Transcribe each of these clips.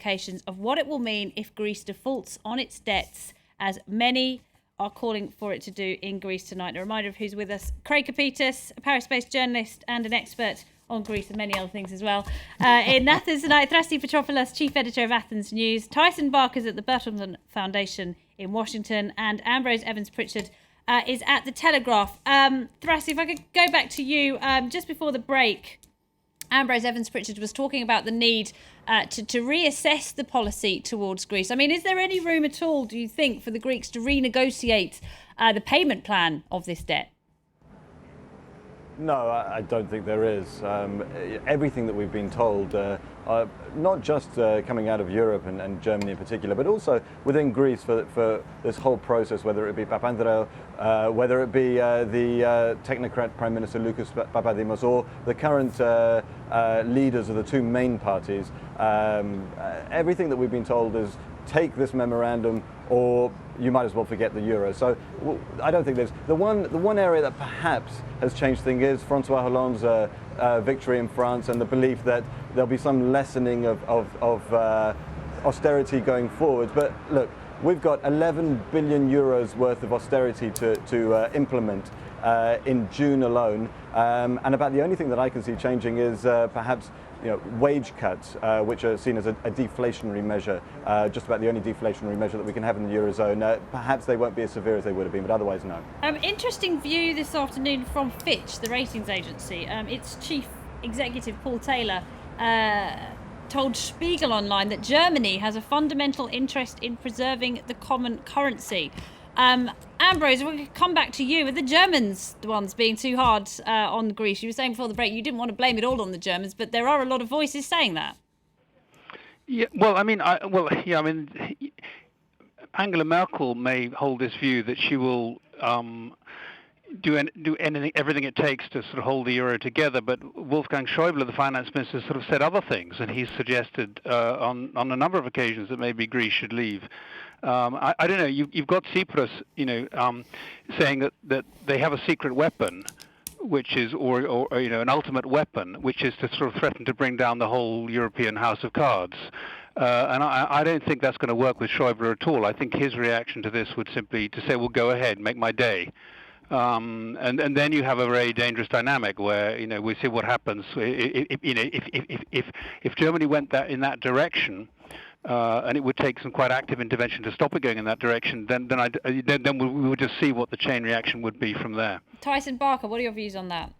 implications of what it will mean if Greece defaults on its debts, as many are calling for it to do in Greece tonight. A reminder of who's with us. Craig Kapitas, a Paris-based journalist and an expert on Greece and many other things as well. In Athens tonight, Thrasti Petropoulos, chief editor of Athens News. Tyson Barker's at the Bertelsmann Foundation in Washington. And Ambrose Evans-Pritchard is at the Telegraph. Thrasti, if I could go back to you, just before the break, Ambrose Evans-Pritchard was talking about the need to reassess the policy towards Greece. I mean, is there any room at all, do you think, for the Greeks to renegotiate the payment plan of this debt? No, I don't think there is. Everything that we've been told, not just coming out of Europe and Germany in particular, but also within Greece for this whole process, whether it be Papandreou, whether it be the technocrat Prime Minister Lucas Papadimos, or the current leaders of the two main parties, everything that we've been told is take this memorandum or you might as well forget the euro. So I don't think there's the one area that perhaps has changed things is François Hollande's victory in France and the belief that there'll be some lessening of austerity going forward. But look, we've got 11 billion euros worth of austerity to implement in June alone, and about the only thing that I can see changing is perhaps wage cuts, which are seen as a deflationary measure, just about the only deflationary measure that we can have in the Eurozone. Perhaps they won't be as severe as they would have been, but otherwise, no. Interesting view this afternoon from Fitch, the ratings agency. Its chief executive, Paul Taylor, told Spiegel Online that Germany has a fundamental interest in preserving the common currency. Ambrose, we'll come back to you. Are the Germans the ones being too hard on Greece? You were saying before the break you didn't want to blame it all on the Germans, but there are a lot of voices saying that. Yeah, well, Angela Merkel may hold this view that she will do everything it takes to sort of hold the euro together, but Wolfgang Schäuble, the finance minister, sort of said other things, and he's suggested on a number of occasions that maybe Greece should leave. I don't know. You've got Tsipras, saying that they have a secret weapon, which is or an ultimate weapon, which is to sort of threaten to bring down the whole European house of cards. And I don't think that's going to work with Schäuble at all. I think his reaction to this would simply to say, "Well, go ahead, make my day." And then you have a very dangerous dynamic where we see what happens if Germany went in that direction. And it would take some quite active intervention to stop it going in that direction. Then we would just see what the chain reaction would be from there. Tyson Barker, what are your views on that?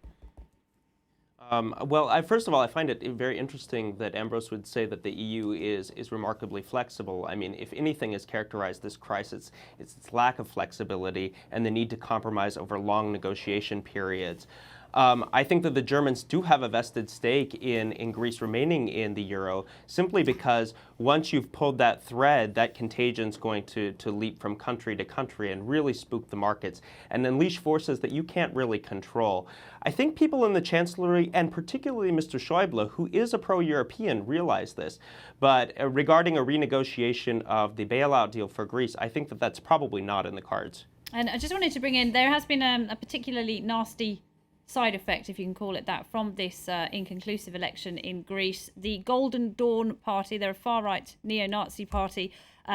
First of all, I find it very interesting that Ambrose would say that the EU is remarkably flexible. I mean, if anything has characterized this crisis, it's its lack of flexibility and the need to compromise over long negotiation periods. I think that the Germans do have a vested stake in Greece remaining in the euro, simply because once you've pulled that thread, that contagion's going to leap from country to country and really spook the markets and unleash forces that you can't really control. I think people in the Chancellery, and particularly Mr. Schäuble, who is a pro-European, realize this. But regarding a renegotiation of the bailout deal for Greece, I think that that's probably not in the cards. And I just wanted to bring in, there has been a particularly nasty side effect, if you can call it that, from this inconclusive election in Greece. The Golden Dawn Party, they're a far-right neo-Nazi party.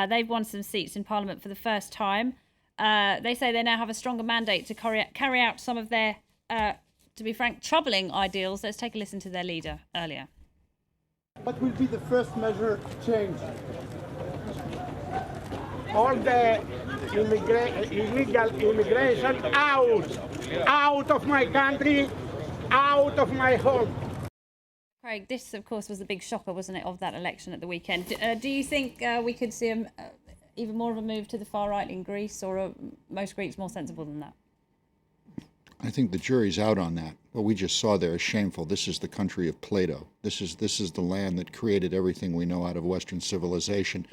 They've won some seats in Parliament for the first time. They say they now have a stronger mandate to carry out some of their, to be frank, troubling ideals. Let's take a listen to their leader earlier. What will be the first measure to change? All the illegal immigration out of my country, out of my home. Craig, this of course was the big shocker, wasn't it, of that election at the weekend. Do you think we could see even more of a move to the far right in Greece, or are most Greeks more sensible than that? I think the jury's out on that. What we just saw there is shameful. This is the country of Plato. This is the land that created everything we know out of Western civilization.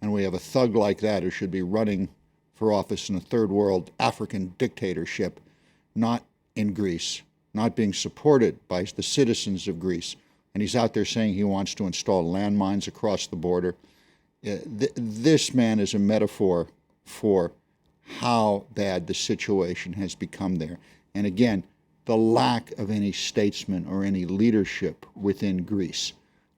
And we have a thug like that who should be running for office in a third world African dictatorship, not in Greece, not being supported by the citizens of Greece. And he's out there saying he wants to install landmines across the border. This man is a metaphor for how bad the situation has become there. And again, the lack of any statesman or any leadership within Greece.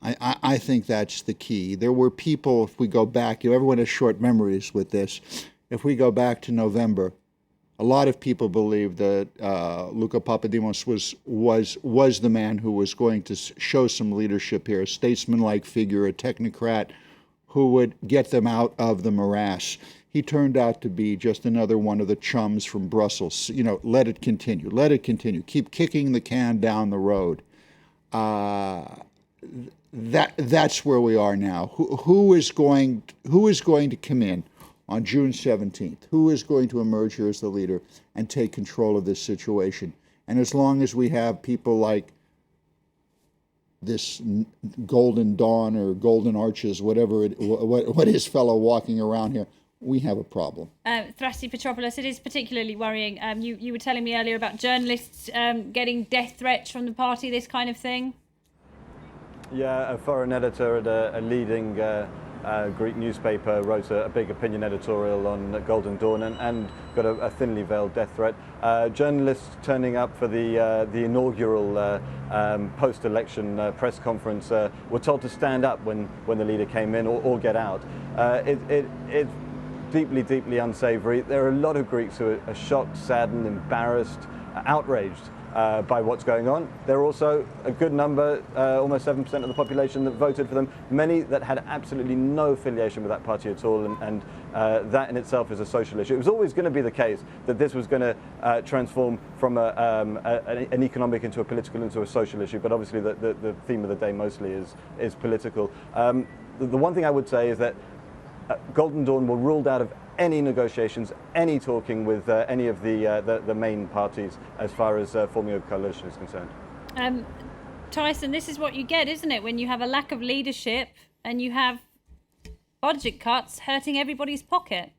I think that's the key. There were people, if we go back, everyone has short memories with this. If we go back to November, a lot of people believed that Luka Papadimos was the man who was going to show some leadership here, a statesman-like figure, a technocrat who would get them out of the morass. He turned out to be just another one of the chums from Brussels. Let it continue. Keep kicking the can down the road. That's where we are now. Who is going to come in on June 17th? Who is going to emerge here as the leader and take control of this situation? And as long as we have people like this Golden Dawn or Golden Arches, what is fellow walking around here, we have a problem. Thrassi Petropoulos, it is particularly worrying. You were telling me earlier about journalists getting death threats from the party, this kind of thing. Yeah, a foreign editor at a leading Greek newspaper wrote a big opinion editorial on Golden Dawn and got a thinly veiled death threat. Journalists turning up for the inaugural post-election press conference were told to stand up when the leader came in or get out. It's deeply, deeply unsavory. There are a lot of Greeks who are shocked, saddened, embarrassed, outraged by what's going on. There are also a good number, almost 7% of the population, that voted for them, many that had absolutely no affiliation with that party at all, and that in itself is a social issue. It was always going to be the case that this was going to transform from an economic into a political into a social issue, but obviously the theme of the day mostly is political. The one thing I would say is that Golden Dawn were ruled out of any negotiations, any talking with any of the main parties as far as forming a coalition is concerned. Tyson, this is what you get, isn't it, when you have a lack of leadership and you have budget cuts hurting everybody's pocket?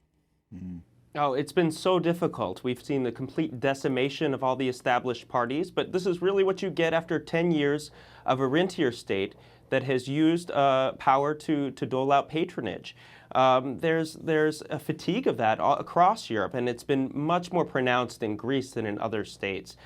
Mm-hmm. Oh, it's been so difficult. We've seen the complete decimation of all the established parties, but this is really what you get after 10 years of a rentier state that has used power to dole out patronage. There's a fatigue of that across Europe, and it's been much more pronounced in Greece than in other states.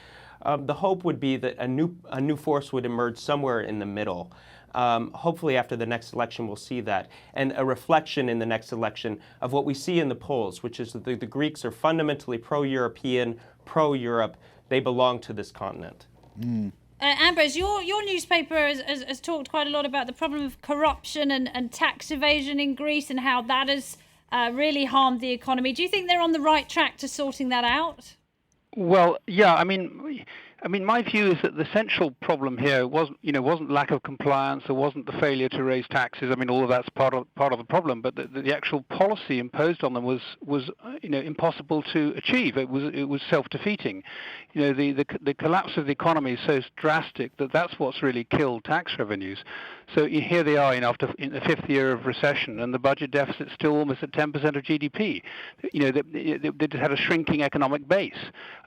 The hope would be that a new force would emerge somewhere in the middle. Hopefully after the next election we'll see that, and a reflection in the next election of what we see in the polls, which is that the Greeks are fundamentally pro-European, pro-Europe. They belong to this continent. Mm. Ambrose, your newspaper has talked quite a lot about the problem of corruption and tax evasion in Greece and how that has really harmed the economy. Do you think they're on the right track to sorting that out? Well, yeah. I mean, my view is that the central problem here wasn't lack of compliance, or wasn't the failure to raise taxes. I mean, all of that's part of the problem, but the actual policy imposed on them was impossible to achieve. It was self-defeating. The collapse of the economy is so drastic that that's what's really killed tax revenues. So here they are, after in the fifth year of recession, and the budget deficit's still almost at 10% of GDP. They just had a shrinking economic base,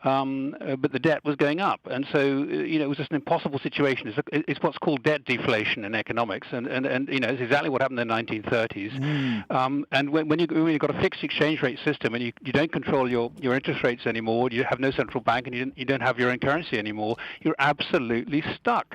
but the debt was going up, and so it was just an impossible situation. It's what's called debt deflation in economics, and it's exactly what happened in the 1930s. And when you've got a fixed exchange rate system and you don't control your interest rates anymore, you have no central bank, and you don't have your own currency anymore, you're absolutely stuck.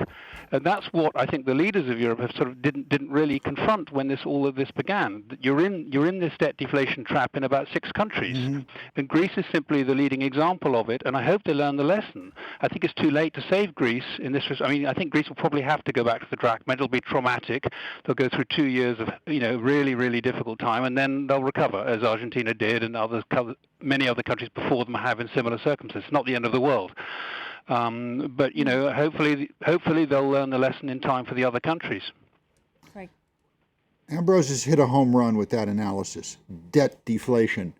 And that's what I think the leaders of Europe have sort of didn't really confront when all of this began. You're in this debt deflation trap in about 6 countries, and Greece is simply the leading example of it. And I hope they learn the lesson. I think it's too late to save Greece in this. I mean, I think Greece will probably have to go back to the drachma. It'll be traumatic. They'll go through 2 years of really, really difficult time, and then they'll recover, as Argentina did, and many other countries before them have in similar circumstances. It's not the end of the world. But hopefully they'll learn the lesson in time for the other countries. Right. Ambrose has hit a home run with that analysis. Debt deflation.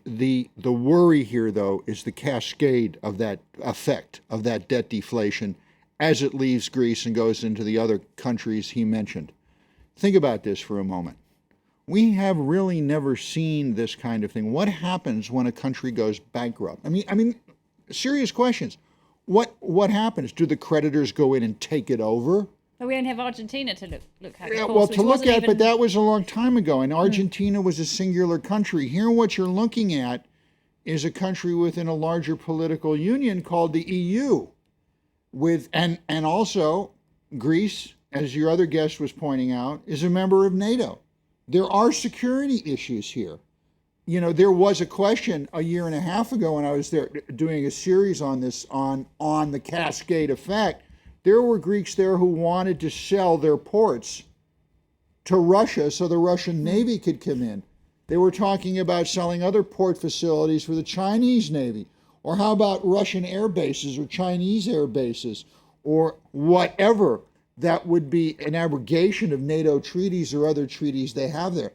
The worry here, though, is the cascade of that effect of that debt deflation as it leaves Greece and goes into the other countries he mentioned. Think about this for a moment. We have really never seen this kind of thing. What happens when a country goes bankrupt? I mean, serious questions. What happens? Do the creditors go in and take it over? But we only have Argentina to look at. Yeah, Course, well, to look at, but that was a long time ago, and Argentina was a singular country. Here, what you're looking at is a country within a larger political union called the EU, and also Greece as your other guest was pointing out, is a member of NATO. There are security issues here. You know, there was a question a year and a half ago when I was there doing a series on this, on the cascade effect. There were Greeks there who wanted to sell their ports to Russia so the Russian Navy could come in. They were talking about selling other port facilities for the Chinese Navy. Or how about Russian air bases or Chinese air bases or whatever that would be an abrogation of NATO treaties or other treaties they have there.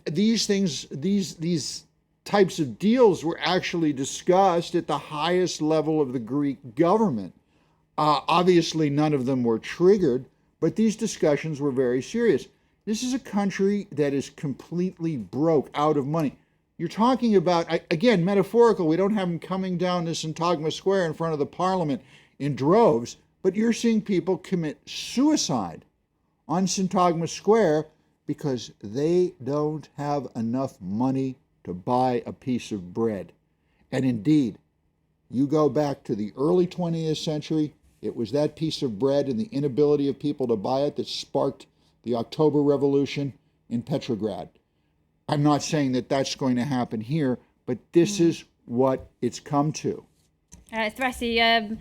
These things, these types of deals were actually discussed at the highest level of the Greek government. Obviously, none of them were triggered, but these discussions were very serious. This is a country that is completely broke, out of money. You're talking about, again, metaphorical. We don't have them coming down to Syntagma Square in front of the parliament in droves, but you're seeing people commit suicide on Syntagma Square because they don't have enough money to buy a piece of bread. And indeed, you go back to the early 20th century, it was that piece of bread and the inability of people to buy it that sparked the October Revolution in Petrograd. I'm not saying that that's going to happen here, but this is what it's come to. Thrassi,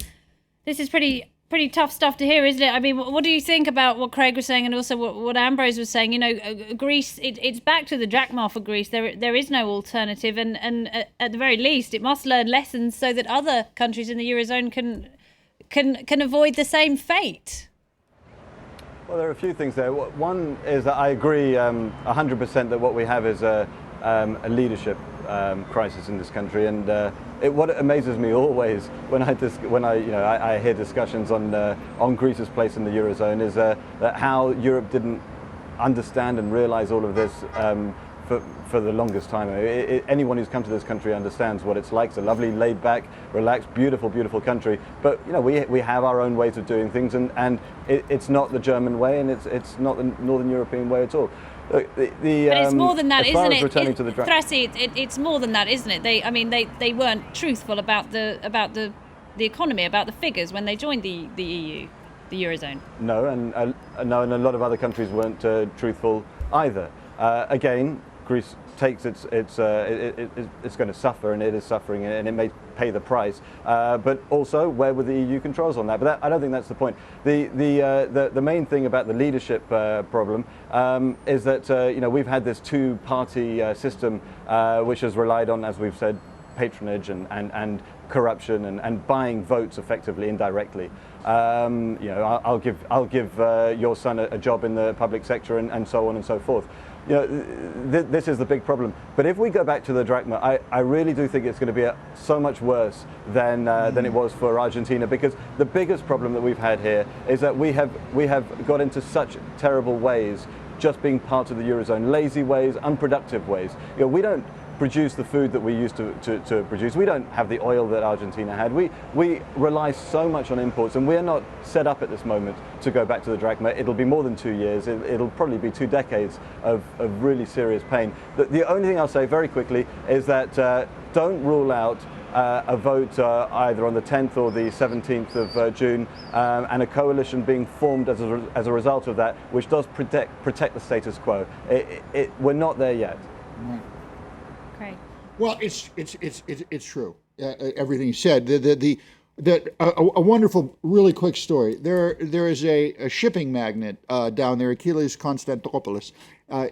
this is pretty tough stuff to hear, isn't it? I mean, what do you think about what Craig was saying and also what Ambrose was saying? You know, Greece, it's back to the drachma for Greece. There is no alternative, and at the very least, it must learn lessons so that other countries in the Eurozone can avoid the same fate. Well, there are a few things there. One is that I agree 100% that what we have is a leadership crisis in this country, and what amazes me always when I hear discussions on Greece's place in the Eurozone is that how Europe didn't understand and realize all of this for the longest time. Anyone who's come to this country understands what it's like. It's a lovely, laid-back, relaxed, beautiful, beautiful country. But you know, we have our own ways of doing things, and it's not the German way, and it's not the Northern European way at all. But it's more than that, isn't it? Thrassi, it's more than that, isn't it? They weren't truthful about the economy, about the figures when they joined the EU, the Eurozone. No, and a lot of other countries weren't truthful either. Again, Greece takes it's going to suffer, and it is suffering, and it may pay the price. But also, where were the EU controls on that? But I don't think that's the point. The main thing about the leadership problem is that we've had this two-party system which has relied on, as we've said, patronage and corruption and buying votes effectively, indirectly. I'll give your son a job in the public sector and so on and so forth. This is the big problem. But if we go back to the drachma, I really do think it's going to be so much worse than it was for Argentina, because the biggest problem that we've had here is that we have got into such terrible ways, just being part of the Eurozone, lazy ways, unproductive ways. We don't produce the food that we used to produce. We don't have the oil that Argentina had. We rely so much on imports, and we're not set up at this moment to go back to the drachma. It'll be more than 2 years. It'll probably be 2 decades of really serious pain. The only thing I'll say very quickly is that don't rule out a vote either on the 10th or the 17th of June, and a coalition being formed as a result of that, which does protect the status quo. We're not there yet. Right. Okay. Well, it's true. Everything you said. A wonderful, really quick story. There is a shipping magnate down there, Achilles Konstantopoulos.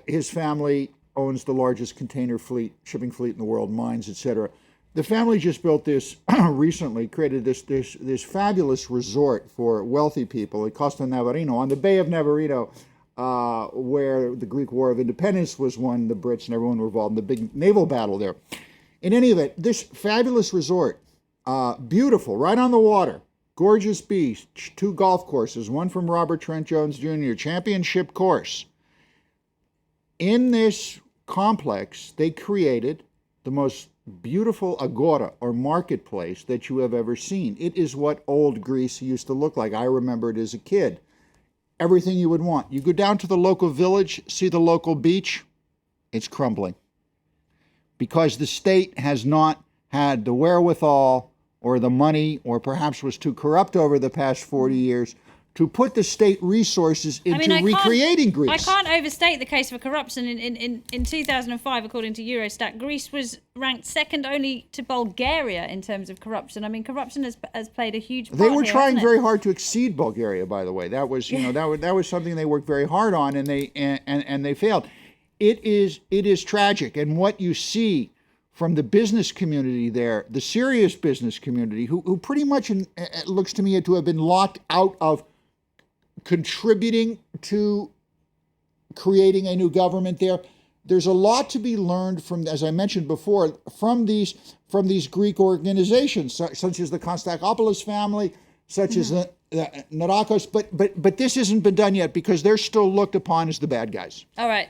His family owns the largest container shipping fleet in the world, mines, etc. The family just built this recently, created this fabulous resort for wealthy people at Costa Navarino on the Bay of Navarino, where the Greek War of Independence was won. The Brits and everyone were involved in the big naval battle there. In any event, this fabulous resort, beautiful, right on the water, gorgeous beach, 2 golf courses, one from Robert Trent Jones Jr., championship course. In this complex, they created the most beautiful agora, or marketplace, that you have ever seen. It is what old Greece used to look like. I remember it as a kid. Everything you would want. You go down to the local village, see the local beach, it's crumbling. Because the state has not had the wherewithal or the money, or perhaps was too corrupt over the past 40 years, to put the state resources into I recreating Greece. I can't overstate the case for corruption. In 2005, according to Eurostat, Greece was ranked second only to Bulgaria in terms of corruption. I mean, corruption has played a huge part. They were here, trying hasn't it? very hard to exceed Bulgaria, by the way. That was, that was something they worked very hard on, and they failed. It is tragic, and what you see from the business community there, the serious business community, who pretty much it looks to me to have been locked out of contributing to creating a new government there. There's a lot to be learned from, as I mentioned before, from these Greek organizations, such as the Konstantinopoulos family, such as the Narakos, but this hasn't been done yet because they're still looked upon as the bad guys. All right.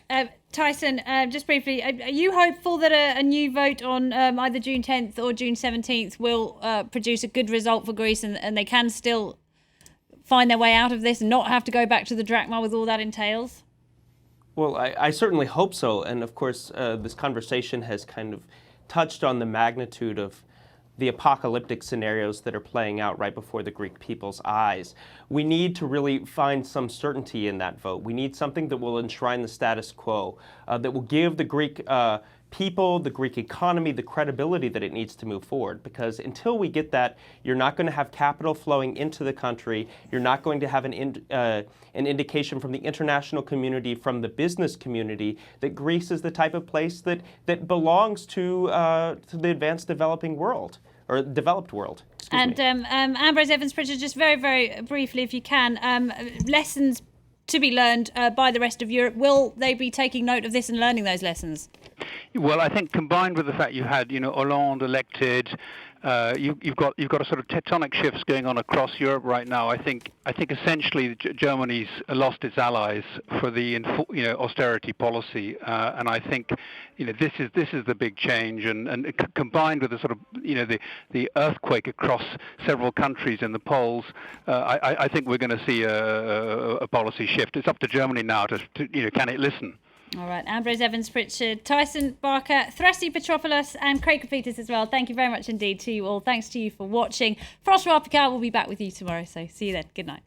Tyson, just briefly, are you hopeful that a new vote on either June 10th or June 17th will produce a good result for Greece and they can still find their way out of this and not have to go back to the drachma with all that entails? Well, I certainly hope so. And of course, this conversation has kind of touched on the magnitude of the apocalyptic scenarios that are playing out right before the Greek people's eyes. We need to really find some certainty in that vote. We need something that will enshrine the status quo, that will give the Greek people, the Greek economy, the credibility that it needs to move forward. Because until we get that, you're not going to have capital flowing into the country. You're not going to have an indication from the international community, from the business community, that Greece is the type of place that belongs to the advanced developing world, or developed world. And Ambrose Evans-Pritchard, just very, very briefly, if you can, lessons to be learned by the rest of Europe. Will they be taking note of this and learning those lessons? Well, I think combined with the fact you had, Hollande elected, you've got a sort of tectonic shifts going on across Europe right now. I think essentially Germany's lost its allies for the austerity policy, and I think this is the big change, and combined with the sort of the earthquake across several countries in the polls, I think we're going to see a policy shift. It's up to Germany now to can it listen? All right, Ambrose Evans-Pritchard, Tyson Barker, Thrassi Petropoulos and Craig Kapitas as well. Thank you very much indeed to you all. Thanks to you for watching. François Picard will be back with you tomorrow, so see you then. Good night.